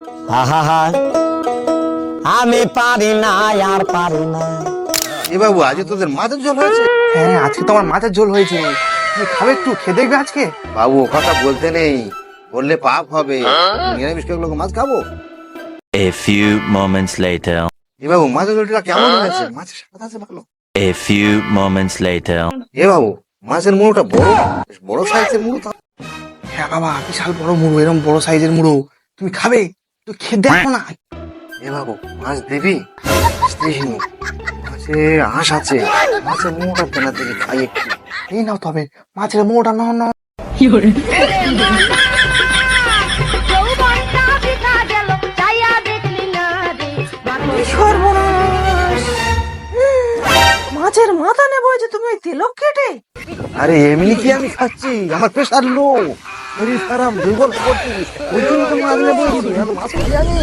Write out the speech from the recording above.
আহা, আমি পারি না, আর পারি না। এ বাবু, আজ তোদের মাছের ঝোল হয়েছে? হ্যাঁ, আজকে তোমার মাছের ঝোল হয়েছে। তুমি খাবে একটু, খেয়ে দেখবে আজকে। বাবু, ও কথা বলতে নেই, বললে পাপ হবে। নিরামিষ লোক মাছ খাবো? A few moments later. এ বাবু, মাছের ঝোলটা কেমন হয়েছে? মাছের স্বাদ আছে ভালো? A few moments later. এ বাবু, মাছের মুড়োটা বড়, বেশ বড় সাইজের মুড়ো তো। হ্যাঁ বাবা, বিশাল বড় মুড়ো, এরকম বড় সাইজের মুড়ো। তুমি খাবে? তুই খেয়ে দেখো না। এ বাবু, মাছ দিবি? দিইনি। মাছে আঁশ আছে, মাছের মুড়োটা কেনা থেকে খাই একটু। এই নাও তবে মাছের মুড়োটা নাও নাও। সর্বনাশ! মাছের মাথা নেবো যে তুমি ওই তিলক কেটে? আরে এমনি কি আমি খাচ্ছি? আমার প্রেশার লো, শরীর খারাপ, দুর্বল করছি, ওই জন্য তো মাছ নেবো। মাছ খেয়ে আমি